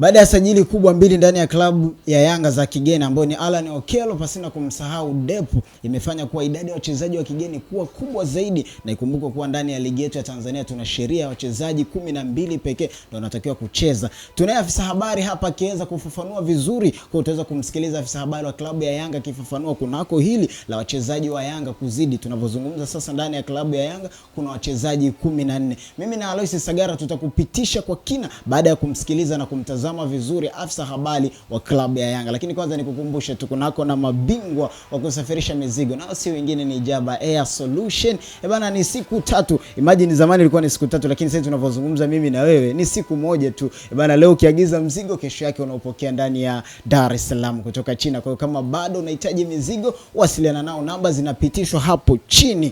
Baada ya sajili kubwa mbili ndani ya klabu ya Yanga za kigeni ambao ni Alan Okello pasina kumsahau Depu, imefanya kuwa idadi ya wachezaji wa kigeni kuwa kubwa zaidi, na ikumbuke kuwa ndani ya ligi yetu ya Tanzania tuna sheria ya wachezaji 12 pekee ndio wanatakiwa kucheza. Tunaye afisa habari hapa akiweza kufafanua vizuri, kwa utaweza kumsikiliza afisa habari wa klabu ya Yanga akifafanua kunako hili la wachezaji wa Yanga kuzidi. Tunavyozungumza sasa ndani ya klabu ya Yanga kuna wachezaji 14. Mimi na Alois Sagara tutakupitisha kwa kina baada ya kumsikiliza na kumtazama vizuri afisa habari wa klabu ya Yanga. Lakini kwanza nikukumbushe tukunako na mabingwa wa kusafirisha mizigo, na si wengine ni Jaba Air Solution. Bana, ni siku 3. Imagine zamani ilikuwa ni siku 3, lakini sasa tunavyozungumza mimi na wewe ni siku moja tu. Bana, leo ukiagiza mzigo kesho yake unaupokea ndani ya Dar es Salaam kutoka China. Kwa hiyo kama bado unahitaji mizigo, wasiliana nao, namba zinapitishwa hapo chini.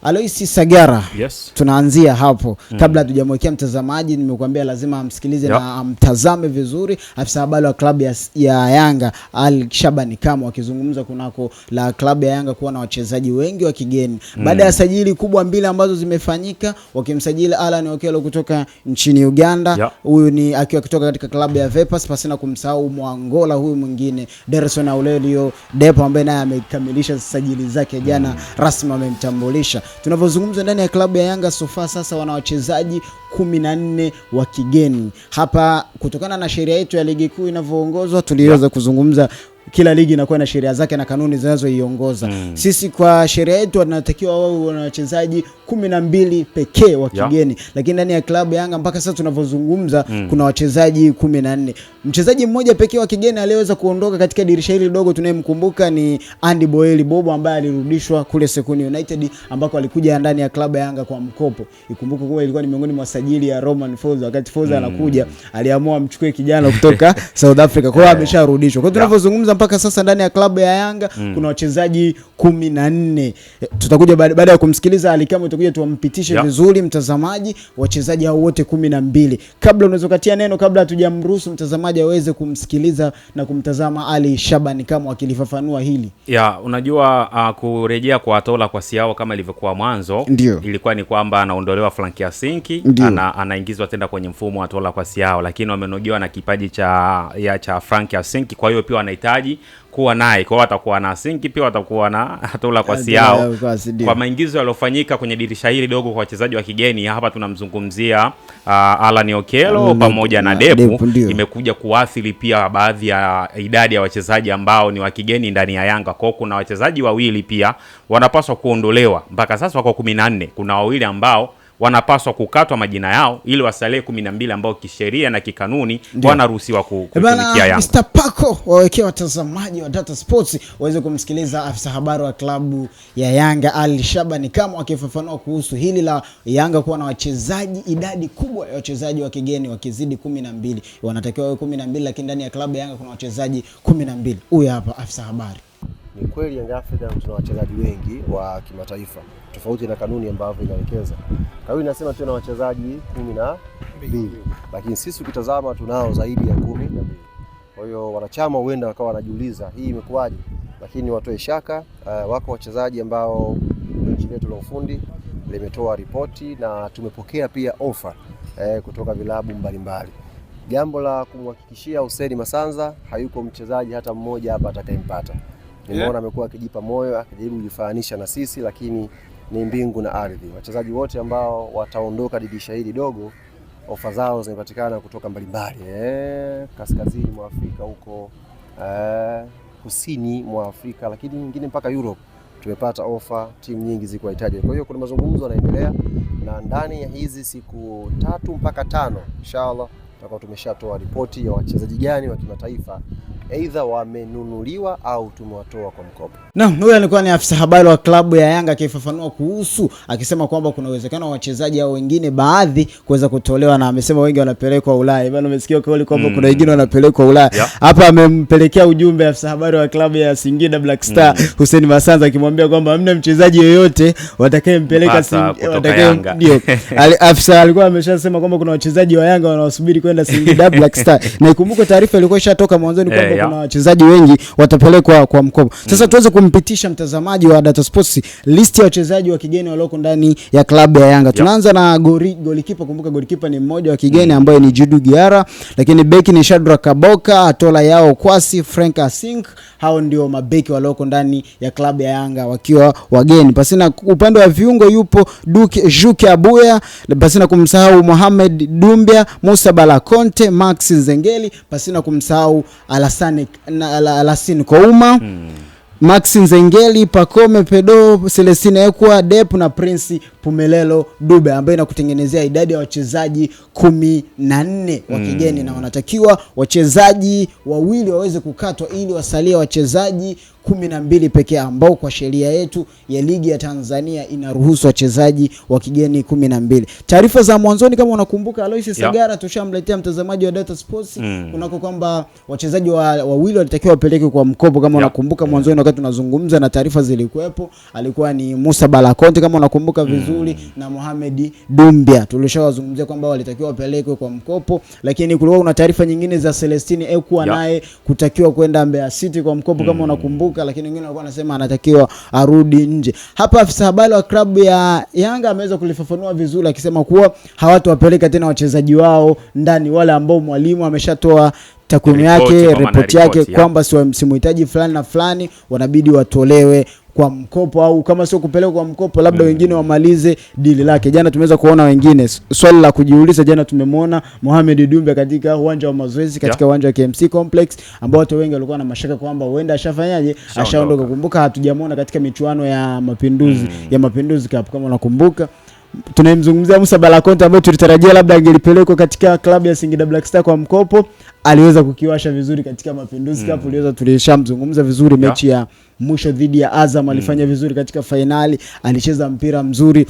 Alois Sagara, yes. Tunaanzia hapo. Kabla hatujamwekea mtazamaji, nimekuambia lazima amsikilize na amtazame vizuri afisa habari wa klabu ya Yanga Al-Shabani kama wakizungumza kunako la klabu ya Yanga kuwa na wachezaji wengi wa kigeni. Baada ya sajili kubwa mbili ambazo zimefanyika, wakimsajili Alan Okello kutoka nchini Uganda, huyu ni akiwa kutoka katika klabu ya Vipers, pasina kumsahau Mwangola huyu mwingine Derson Aurelio Depo ambaye naye amekamilisha sajili zake jana, rasmi amemtambulisha. Tunavyozungumza ndani ya klabu ya Yanga sofa sasa wana wachezaji 14 wa kigeni. Hapa kutokana na sheria yetu ya ligi kuu inavyoongozwa, tuliweza kuzungumza kila ligi inakuwa na sheria zake na kanuni zinazoiongoza. Sisi kwa sheria yetu tunatakiwa wao wana wachezaji 12 pekee wa kigeni. Lakini ndani ya klabu ya Yanga mpaka sasa tunavyozungumza kuna wachezaji 14. Mchezaji mmoja pekee wa kigeni aliyeweza kuondoka katika dirisha hili dogo tunayemkumbuka ni Andy Boeli Bobo ambaye alirudishwa kule Sekuni United ambako alikuja ndani ya klabu ya Yanga kwa mkopo. Ikumbuke kuwa ilikuwa ni miongoni mwa sajili ya Roman Folz. Wakati Folz anakuja aliamua mchukue kijana kutoka South Africa. Kwa hiyo amesharudishwa. Kwa hiyo tunavyozungumza mpaka sasa ndani ya klabu ya Yanga kuna wachezaji 14. Tutakuja baada ya kumsikiliza Alikamo, tutakuja tuwampitishe vizuri mtazamaji wachezaji hao wote 12. Kabla unaweza kutia neno kabla hatujamruhusu mtazamaji aweze kumsikiliza na kumtazama Ali Shabani kama akilifafanua hili. Unajua kurejea kwa Atola kwa Siao kama ilivyokuwa mwanzo, ilikuwa ni kwamba anaondolewa Frank Yasinki, anaingizwa tena kwenye mfumo wa Atola kwa Siao, lakini wamenogewa na kipaji cha Frank Yasinki, kwa hiyo pia wanahitaji kuwa naye. Kwa watakuwa na Yasinki pia watakuwa na Atola kwa Siao. Kwa maingizo yaliyofanyika kwenye dirisha hili dogo kwa wachezaji wa kigeni, hapa tunamzungumzia Alan Okello pamoja na Depu, imekuja kuathiri pia baadhi ya idadi ya wachezaji ambao ni wa kigeni ndani ya Yanga. Kwa kuna wachezaji wawili pia wanapaswa kuondolewa. Mpaka sasa wako 14. Kuna wawili ambao wanapaswa kukatwa majina yao ili wasalie 12 ambao kisheria na kikanuni wanaruhusiwa kutumikia Yanga. Mr. Paco wawekea watazamaji wa Data Sports waweze kumsikiliza afisa habari wa klabu ya Yanga Al-Shabani kama akifafanua kuhusu hili la Yanga kuwa na wachezaji, idadi kubwa ya wachezaji wa kigeni wakizidi 12. Wanatakiwa wawe 12, lakini ndani ya klabu ya Yanga kuna wachezaji 12. Huyu hapa afisa habari. Ni kweli Yanga Afrika tuna wachezaji wengi wa kimataifa tofauti na kanuni ambavyo inaelekeza. Kanuni inasema tuna wachezaji 12, lakini sisi ukitazama tunao zaidi ya 12. Kwa hiyo wanachama huenda wakawa wanajiuliza hii imekuwaje, lakini watoe shaka, wako wachezaji ambao benchi letu la ufundi limetoa ripoti na tumepokea pia ofa kutoka vilabu mbalimbali. Jambo la kumhakikishia Hussein Masanza hayuko mchezaji hata mmoja hapa atakayempata. Nimeona amekuwa akijipa moyo akijaribu kujifananisha na sisi, lakini ni mbingu na ardhi. Wachezaji wote ambao wataondoka dirisha hili dogo, ofa zao zinapatikana kutoka mbalimbali, kaskazini mwa Afrika huko, kusini mwa Afrika, lakini nyingine mpaka Europe. Tumepata ofa, timu nyingi ziko hitaji. Kwa hiyo kuna mazungumzo yanaendelea, na ndani ya hizi siku 3 mpaka 5 inshallah tutakuwa tumeshatoa ripoti ya wachezaji gani wa kimataifa aidha wamenunuliwa au tumewatoa kwa mkopo. Naam, huyu alikuwa ni afisa habari wa klabu ya Yanga akifafanua kuhusu, akisema kwamba kuna uwezekano wa wachezaji hao wengine baadhi kuweza kutolewa, na amesema wengi wanapelekwa Ulaya. Bado umesikia kauli kwamba kuna wengine wanapelekwa Ulaya. Hapa amempelekea ujumbe afisa habari wa klabu ya Singida Black Star Hussein Masanza akimwambia kwamba hamna mchezaji yeyote watakayempeleka Yanga. Ndio. Afisa alikuwa ameshasema kwamba kuna wachezaji wa Yanga wanawasubiri kwenda Singida Black Star. Na ikumbuke taarifa ilikuwa ishatoka mwanzoni kwamba kuna wachezaji wengi watapelekwa kwa mkopo. Sasa tuweze kumpitisha mtazamaji wa Data Sports list ya wachezaji wa kigeni walioko ndani ya klabu ya Yanga. Tunaanza na golikipa. Kumbuka golikipa ni mmoja wa kigeni ambaye ni Judu Giara, lakini beki ni Shadrack Kaboka, Atola Yao Kwasi, Frank Asink. Hao ndio mabeki walioko ndani ya klabu ya Yanga wakiwa wageni. Pasina upande wa viungo yupo Juke Abuya, pasina kumsahau Mohamed Dumbia, Musa Balakonte, Max Nzengeli, pasina kumsahau Alassane Kouma, Max Nzengeli, Pacome Pedo, Celestine Ekwa, Dep na Prince Pumelelo Dube, ambaye inakutengenezea idadi ya wachezaji 14 wa kigeni, na wanatakiwa wachezaji wawili waweze kukatwa ili wasalie wachezaji 12 pekee, ambao kwa sheria yetu ya ligi ya Tanzania inaruhusu wachezaji wa kigeni 12. Taarifa za mwanzoni kama unakumbuka Aloysius Sagara tushamletea mtazamaji wa Data Sports kunako kwamba wachezaji wawili walitakiwa wapeleke kwa mkopo kama unakumbuka mwanzoni wakati tunazungumza na taarifa zilikuwepo, alikuwa ni Musa Balakonte kama unakumbuka vizuri na Mohamed Dumbia. Tulishawazungumzia kwamba walitakiwa wapelekwe kwa mkopo, lakini kulikuwa kuna taarifa nyingine za Celestine Ekwa naye kutakiwa kwenda Mbeya City kwa mkopo kama unakumbuka, lakini wengine walikuwa wanasema anatakiwa arudi nje. Hapa afisa habari wa klabu ya Yanga ameweza kulifafanua vizuri akisema kuwa hawatawapeleka tena wachezaji wao ndani, wale ambao mwalimu ameshatoa takwimu yake, ripoti yake kwamba si msimuhitaji fulani na fulani, wanabidi watolewe kwa mkopo, au kama sio kupeleka kwa mkopo labda wengine wamalize dili lake. Jana tumeweza kuona wengine, swali la kujiuliza, jana tumemwona Mohamed Dumbe katika uwanja wa mazoezi katika uwanja wa KMC Complex, ambao watu wengi walikuwa na mashaka kwamba huenda ashafanyaje, ashaondoka. Kumbuka hatujamuona katika michuano ya Mapinduzi ya Mapinduzi Cup kama unakumbuka. Tunamzungumzia Musa Balakonte ambaye tulitarajia labda angelipelekwa katika klabu ya Singida Black Star kwa mkopo, aliweza kukiwasha vizuri katika Mapinduzi Cup. Tulishamzungumza vizuri mechi ya mwisho dhidi ya Azam, alifanya vizuri katika finali, alicheza mpira mzuri.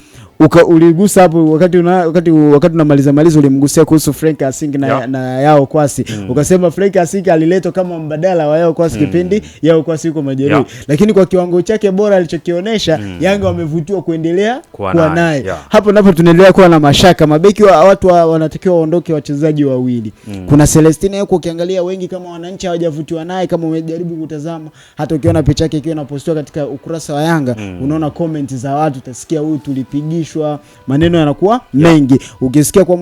Uligusa hapo wakati unamaliza ulimgusia kuhusu Frank Asink na Yao Kwasi. Ukasema Frank Asink aliletwa kama mbadala wa Yao Kwasi kipindi Yao Kwasi yuko majeruhi, lakini kwa kiwango chake bora alichokionyesha Yanga wamevutiwa kuendelea kuwa naye. Hapo napo tunaendelea kuwa na mashaka, mabeki wa watu wanatakiwa waondoke wachezaji wawili. Kuna Celestine Ekwa, ukiangalia wengi kama wananchi hawajavutiwa naye, kama umejaribu kutazama hata ukiona picha yake ikiwa inapostiwa katika ukurasa wa Yanga, unaona comment za watu, utasikia huyu tulipigishwa, maneno yanakuwa mengi. Ukisikia kwa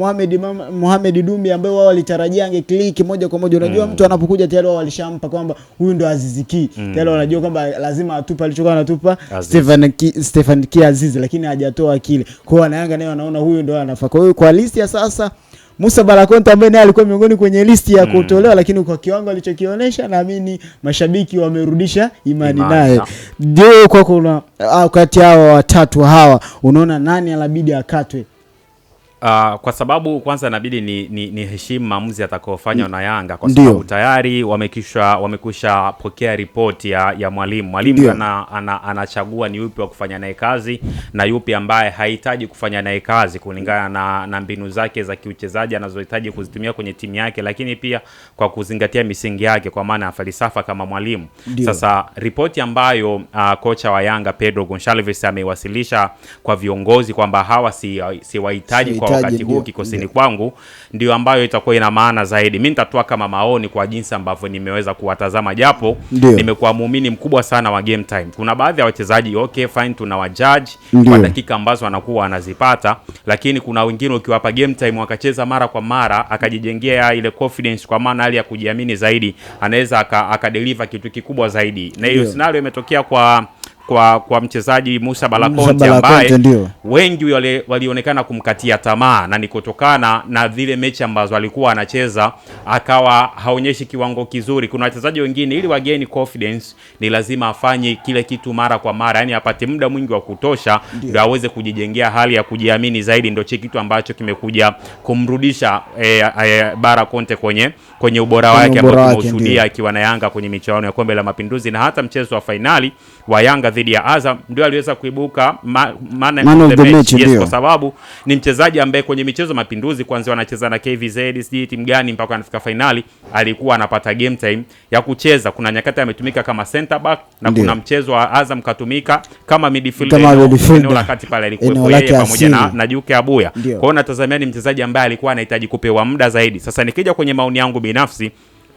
Mohamed Dumbi ambaye wao walitarajia angeclick moja kwa moja, unajua mtu anapokuja tayari wao walishampa kwamba huyu ndo Aziz Ki, tayari wanajua kwamba lazima atupa alichokuwa anatupa Stefan Ki Aziz, lakini hajatoa kile. Kwa hiyo Yanga nayo wanaona huyu ndo anafaa. Kwa hiyo kwa listi ya sasa Musa Balakonte ambaye naye alikuwa miongoni kwenye listi ya kutolewa, lakini kwa kiwango alichokionyesha naamini mashabiki wamerudisha imani naye. Ndio kwa kuna kati hao watatu hawa unaona nani anabidi akatwe? Kwa sababu kwanza inabidi ni heshimu maamuzi atakayofanya na Yanga, kwa sababu tayari wamekwisha pokea ripoti ya mwalimu anachagua ni yupi wa kufanya naye kazi na yupi ambaye hahitaji kufanya naye kazi kulingana na mbinu zake za kiuchezaji anazohitaji kuzitumia kwenye timu yake, lakini pia kwa kuzingatia misingi yake kwa maana ya falsafa kama mwalimu. Sasa ripoti ambayo kocha wa Yanga Pedro Gonçalves ameiwasilisha kwa viongozi kwamba hawa si wahitaji kwa wakati huu kikosini kwangu, ndio ambayo itakuwa ina maana zaidi. Mimi nitatoa kama maoni kwa jinsi ambavyo nimeweza kuwatazama, japo nimekuwa muumini mkubwa sana wa game time. Kuna baadhi ya wachezaji fine, tunawajudge kwa dakika ambazo wanakuwa wanazipata, lakini kuna wengine ukiwapa game time wakacheza mara kwa mara, akajijengea ile confidence kwa maana hali ya kujiamini zaidi, anaweza akadeliver kitu kikubwa zaidi. Na hiyo scenario imetokea kwa mchezaji Musa Balakonte ambaye wengi walionekana kumkatia tamaa, na nikotokana na vile mechi ambazo alikuwa anacheza akawa haonyeshi kiwango kizuri. Kuna wachezaji wengine ili wageni confidence ni lazima afanye kile kitu mara kwa mara, yani apate muda mwingi wa kutosha ndio aweze kujijengea hali ya kujiamini zaidi. Ndio kitu ambacho kimekuja kumrudisha Balakonte kwenye ubora wake ambao tumeshuhudia akiwa na Yanga kwenye michuano ya Kombe la Mapinduzi, na hata mchezo wa finali wa Yanga dhidi ya Azam ndio aliweza kuibuka man of the match. Yes, kwa sababu ni mchezaji ambaye kwenye michezo Mapinduzi kwanza wanacheza na KVZ sijui timu gani mpaka anafika finali alikuwa anapata game time ya kucheza. Kuna nyakati ametumika kama center back na kuna mchezo wa Azam katumika kama midfielder, eneo la kati pale alikuwa yeye pamoja na Juke Abuya. Kwa hiyo natazamia ni mchezaji ambaye alikuwa anahitaji kupewa muda zaidi. Sasa nikija kwenye maoni yangu binafsi,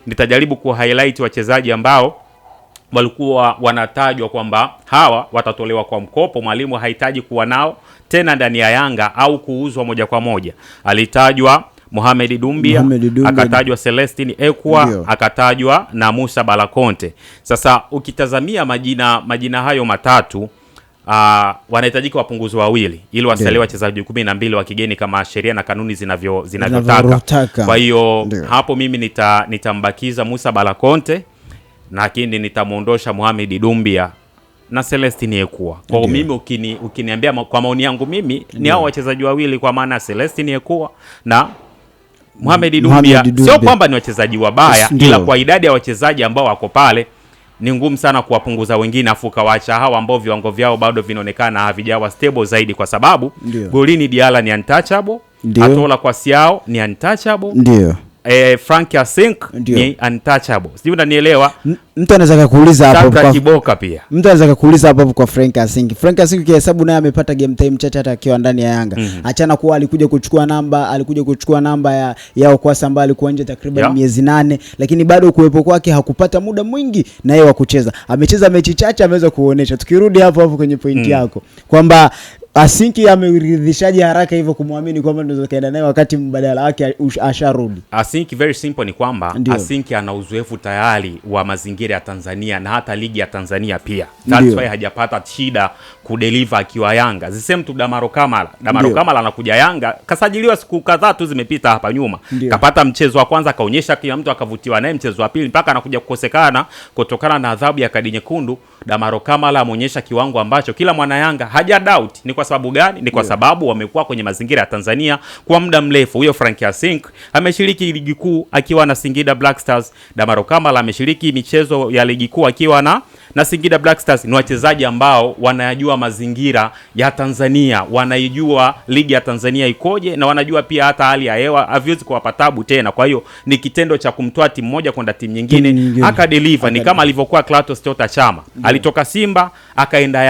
nitajaribu ku-highlight wachezaji ambao walikuwa wanatajwa kwamba hawa watatolewa kwa mkopo, mwalimu hahitaji kuwa nao tena ndani ya Yanga au kuuzwa moja kwa moja. Alitajwa Mohamed Dumbia, akatajwa Celestine Ekwa, akatajwa na Musa Balakonte. Sasa ukitazamia majina hayo matatu, wanahitajika wapunguzi wawili ili wasalie wachezaji 12 wa kigeni kama sheria na kanuni zinavyotaka. Kwa hiyo hapo mimi nitambakiza Musa Balakonte, lakini nitamuondosha Mohamed Dumbia na Celestine Ekwa. Kwa mimi ukiniambia kwa maoni yangu mimi ni hao wachezaji wawili, kwa maana Celestine Ekwa na Mohamed Dumbia. Sio kwamba ni wachezaji wabaya, ila kwa idadi ya wachezaji ambao wako pale ni ngumu sana kuwapunguza wengine afu kawaacha hao ambao viwango vyao bado vinaonekana havijawa stable zaidi, kwa sababu golini Diala ni untouchable, Atola kwa Siao ni untouchable, Frank Asink ni untouchable. Sijui unanielewa? Mtu anaweza kukuuliza hapo kwa Kiboka pia. Mtu anaweza kukuuliza hapo kwa Frank Asink. Frank Asink kihesabu naye amepata game time chache hata akiwa ndani ya Yanga. Achana kuwa alikuja kuchukua namba ya Okwasa ambaye alikuwa nje takriban miezi 8, lakini bado kuwepo kwake hakupata muda mwingi na yeye wa kucheza. Amecheza mechi chache, ameweza kuonesha. Tukirudi hapo kwenye pointi yako kwamba Asinki ameridhishaje haraka hivyo kumwamini kwamba ndio kaenda naye wakati mbadala wake asharudi? Asinki very simple ni kwamba Asinki ana uzoefu tayari wa mazingira ya Tanzania na hata ligi ya Tanzania pia. That's why hajapata shida kudeliver akiwa Yanga. The same to Damaro Kamara. Damaro Kamara anakuja Yanga, kasajiliwa siku kadhaa tu zimepita hapa nyuma. Kapata mchezo wa kwanza kaonyesha kila mtu akavutiwa naye, mchezo wa pili mpaka anakuja kukosekana kutokana na adhabu ya kadi nyekundu. Damaro Kamara ameonyesha kiwango ambacho kila mwana Yanga haja doubt. Ni kwa sababu gani? Ni kwa sababu wamekuwa kwenye mazingira ya Tanzania kwa muda mrefu. Huyo Frank Asink ameshiriki ligi kuu akiwa na Singida Black Stars. Damaro Kamara ameshiriki michezo ya ligi kuu akiwa na Singida Black Stars. Ni wachezaji ambao wanayajua mazingira ya Tanzania, wanaijua ligi ya Tanzania ikoje, na wanajua pia hata hali ya hewa haviwezi kuwapa tabu tena. Kwa hiyo ni kitendo cha kumtoa timu moja kwenda timu nyingine akadeliver. Ni kama alivyokuwa Clatous Chota Chama. Alitoka Simba akaenda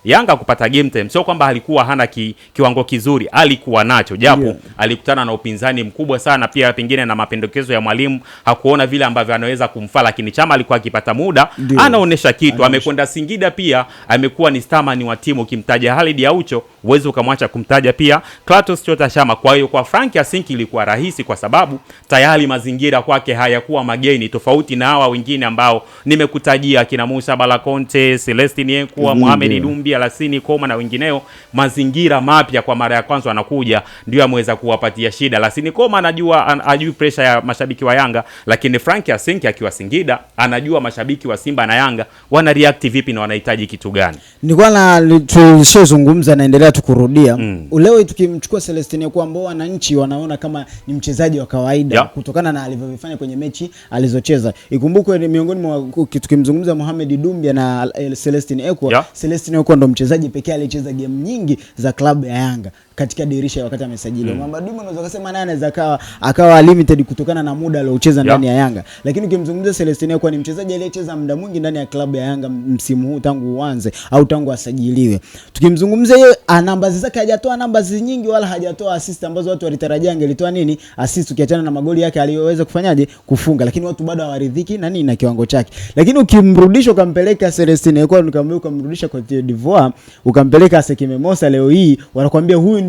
Yanga kupata game time. Sio kwamba alikuwa hana kiwango kizuri, alikuwa nacho, japo alikutana na upinzani mkubwa sana, pia pengine na mapendekezo ya mwalimu hakuona vile ambavyo anaweza kumfaa, lakini Chama alikuwa akipata muda anaonesha kitu. Amekwenda Singida pia amekuwa ni stamani wa timu. Ukimtaja Khalid Aucho uwezo ukamwacha kumtaja pia Clatous Chota Chama. Kwa hiyo kwa Frank Asink ilikuwa rahisi kwa sababu tayari mazingira kwake hayakuwa mageni, tofauti na hawa wengine ambao nimekutajia kina Musa Balakonte, Celestine Ekwa, Mohamed Dumbia, Lasini Koma na wengineo. Mazingira mapya kwa mara ya kwanza anakuja ndio ameweza kuwapatia shida. Lasini Koma anajua pressure ya mashabiki wa Yanga, lakini Frank Asink akiwa Singida anajua mashabiki wa Simba na Yanga wana react vipi na wanahitaji kitu gani. Nilikuwa na tulishozungumza, naendelea tukurudia. Leo tukimchukua Celestine Ekwa ambao wananchi wanaona kama ni mchezaji wa kawaida kutokana na alivyofanya kwenye mechi alizocheza. Ikumbukwe ni miongoni mwa tukimzungumza Mohamed Dumbia na Celestine Ekwa, Celestine Ekwa ndo mchezaji pekee aliyecheza game nyingi za klabu ya Yanga katika dirisha wakati amesajiliwa. Mohamed Dumbia unaweza kusema naye anaweza akawa limited kutokana na muda aliocheza ndani ya Yanga, lakini ukimzungumzia Celestine Ekwa ni mchezaji aliyecheza muda mwingi ndani ya klabu ya Yanga msimu huu tangu uanze au tangu asajiliwe. Tukimzungumzia yeye, namba zake hajatoa namba nyingi wala hajatoa assist ambazo watu walitarajia angelitoa nini assist, ukiachana na magoli yake aliyoweza kufanyaje kufunga, lakini watu bado hawaridhiki na nini na kiwango chake. Lakini ukimrudisha ukampeleka Celestine Ekwa ukamrudisha kwa Cote d'Ivoire, ukampeleka Sekime Mosa, leo hii wanakuambia huyu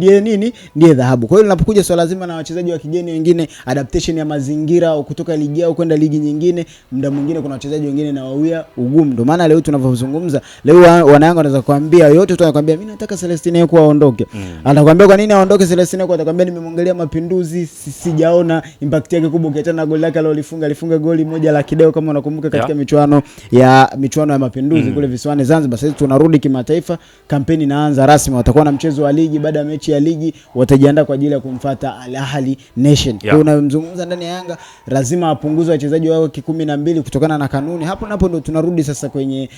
ndiye dhahabu. Kwa hiyo linapokuja swala lazima na wachezaji wa kigeni wengine, adaptation ya mazingira kutoka ligi yao kwenda ligi nyingine, muda mwingine kuna wachezaji wengine na wawia ugumu. Ndio maana leo tunavyozungumza leo wanayanga wanaweza kuambia yote tu, anakuambia mimi nataka Celestine Ekwa aondoke. Anakuambia kwa nini aondoke Celestine Ekwa? Atakwambia nimemwangalia Mapinduzi, sijaona impact yake kubwa, ukiachana na goli lake alifunga goli moja la kideo kama unakumbuka katika michuano ya Mapinduzi kule visiwani Zanzibar. Sasa tunarudi kimataifa, kampeni inaanza rasmi, watakuwa na mchezo wa ligi. Baada ya mechi ya ligi watajiandaa kwa ajili ya kumfuata Al Ahly Nation. Kwa unamzungumza ndani ya Yanga lazima apunguze wachezaji wao 12 kutokana na kanuni. Hapo ndo tunarudi sasa kwenye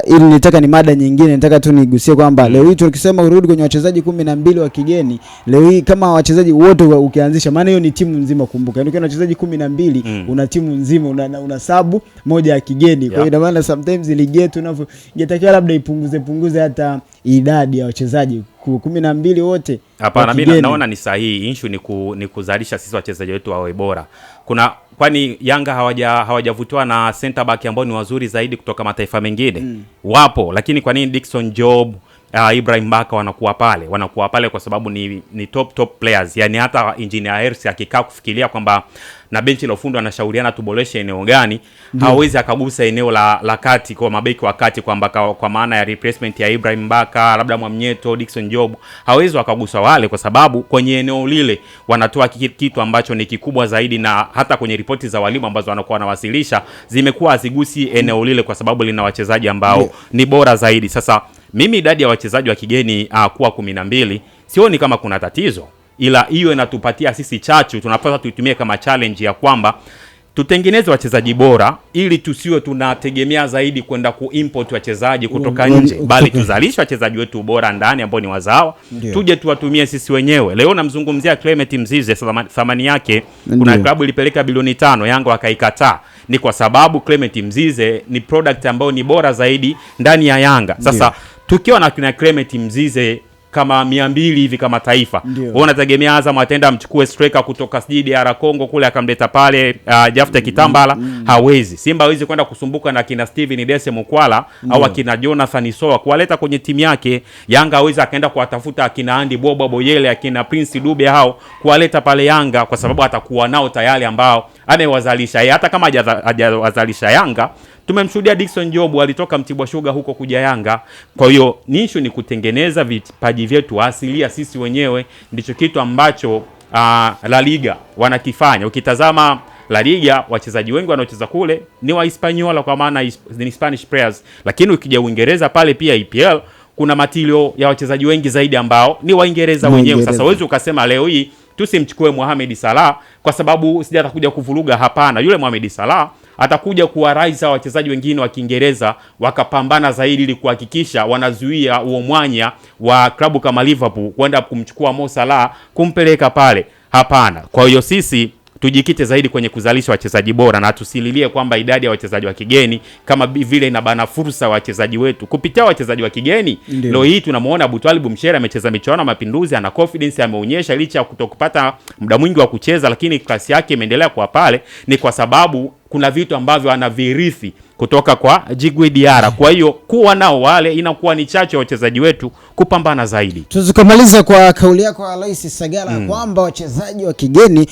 ili nitaka ni mada nyingine, nataka tu nigusie kwamba leo hii tukisema urudi kwenye wachezaji 12 wa kigeni, leo hii kama wachezaji wote ukianzisha, maana hiyo ni timu nzima, kumbuka. Yaani ukiwa na wachezaji 12 una timu nzima, una sabu moja ya kigeni. Kwa hiyo maana sometimes ligi yetu inatakiwa labda ipunguze hata idadi ya wachezaji 12 wote. Hapana, mimi naona ni sahihi. Issue ni kuzalisha sisi wachezaji wetu wawe bora. kwani Yanga hawajavutiwa na center back ambao ni wazuri zaidi kutoka mataifa mengine? Wapo, lakini kwa nini Dickson Job, Ibrahim Baka wanakuwa pale kwa sababu ni top players. Yani hata Engineer Hersi akikaa kufikiria kwamba na benchi la ufundi anashauriana tuboreshe eneo gani, hawezi akagusa eneo la kati kwa mabeki wa kati, kwamba kwa maana ya replacement ya Ibrahim Baka, labda Mwamnyeto, Dickson Job, hawezi wakagusa wale, kwa sababu kwenye eneo lile wanatoa kitu ambacho ni kikubwa zaidi, na hata kwenye ripoti za walimu ambazo wanakuwa wanawasilisha zimekuwa azigusi eneo lile kwa sababu lina wachezaji ambao ni bora zaidi. Sasa mimi idadi ya wachezaji wa kigeni kuwa 12 sioni kama kuna tatizo, ila hiyo inatupatia sisi chachu, tunapaswa tuitumie kama challenge ya kwamba tutengeneze wachezaji bora ili tusiwe tunategemea zaidi kwenda kuimport wachezaji kutoka nje, bali tuzalishe wachezaji wetu bora ndani ambao ni wazawa, tuje tuwatumie sisi wenyewe. Leo namzungumzia Clement Mzize, thamani yake kuna klabu ilipeleka bilioni 5, Yanga wakaikataa. Ni kwa sababu Clement Mzize ni product ambayo ni bora zaidi ndani ya Yanga. Sasa tukiwa na Clement Mzize kama 200 hivi kama taifa, wao nategemea Azam atenda mchukue striker kutoka DR Congo kule akamleta pale Jafte Kitambala? Hawezi. Simba hawezi kwenda kusumbuka na kina Steven Dese Mukwala au akina Jonathan Soa kuwaleta kwenye timu yake. Yanga hawezi akaenda kuwatafuta akina Andy Bobo Boyele, akina Prince Dube hao kuwaleta pale Yanga, kwa sababu atakuwa nao tayari ambao amewazalisha. Hata kama hajawazalisha Yanga, tumemshuhudia Dickson Job alitoka Mtibwa Sugar huko kuja Yanga. Kwa hiyo nishu ni kutengeneza vipaji vyetu asilia sisi wenyewe, ndicho kitu ambacho La Liga wanakifanya. Ukitazama La Liga, wachezaji wengi wanaocheza kule ni wa Hispaniola, kwa maana ni Spanish players, lakini ukija Uingereza pale pia EPL kuna matilio ya wachezaji wengi zaidi ambao ni Waingereza wenyewe. Sasa wewe ukasema leo hii tusimchukue Mohamed Salah kwa sababu sija atakuja kuvuruga. Hapana, yule Mohamed Salah atakuja kuwaraisa wachezaji wengine wa Kiingereza wakapambana zaidi ili kuhakikisha wanazuia huo mwanya wa klabu kama Liverpool kwenda kumchukua Mo Salah kumpeleka pale. Hapana. Kwa hiyo sisi tujikite zaidi kwenye kuzalisha wachezaji bora, na tusililie kwamba idadi ya wachezaji wa kigeni kama vile inabana fursa wachezaji wetu kupitia wachezaji wa kigeni. Leo hii tunamuona Abutwalib Mshere amecheza michuano ya Mapinduzi, ana confidence, ameonyesha licha ya kutokupata muda mwingi wa kucheza, lakini klasi yake imeendelea kwa pale. Ni kwa sababu kuna vitu ambavyo anavirithi kutoka kwa Djigui Diarra. Kwa hiyo kuwa nao wale inakuwa ni chache wachezaji wetu kupambana zaidi. Tuzikamaliza kwa kauli yako Alois Sagala kwamba wachezaji wa kigeni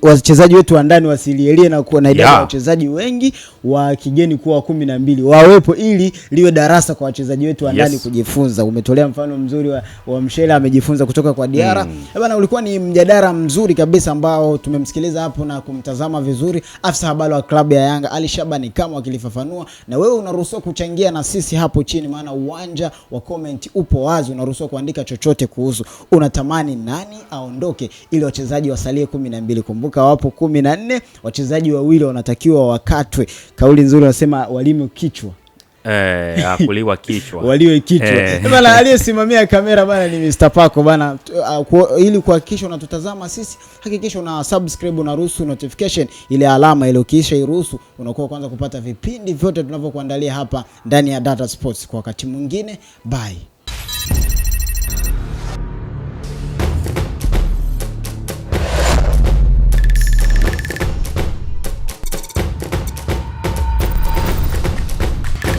wachezaji wetu wa ndani wasilielie na kuwa na idadi ya wachezaji wengi wa kigeni kuwa 12 wawepo, ili liwe darasa kwa wachezaji wetu wa ndani kujifunza. Umetolea mfano mzuri wa Mshela, amejifunza kutoka kwa Diarra. Bwana, ulikuwa ni mjadala mzuri kabisa ambao tumemsikiliza hapo na kumtazama vizuri afisa habari wa klabu ya Yanga Ali Shabani kama wakilifafanua, na wewe unaruhusiwa kuchangia na sisi hapo chini, maana uwanja wa comment upo wazi. Unaruhusiwa kuandika chochote kuhusu unatamani nani aondoke ili wachezaji wasalie 12. Kumbuka wapo 14, wachezaji wawili wanatakiwa wakatwe. Kauli nzuri wanasema walimu kichwa. Kuliwa kichwa. Waliwe kichwa. Bana, aliyesimamia kamera bana ni Mr. Pako bana. Ili kuhakikisha unatutazama sisi, hakikisha una subscribe, na ruhusu notification ile alama ile, ukiisha iruhusu unakuwa kwanza kupata vipindi vyote tunavyokuandalia hapa ndani ya Data Sports. Kwa wakati mwingine, bye.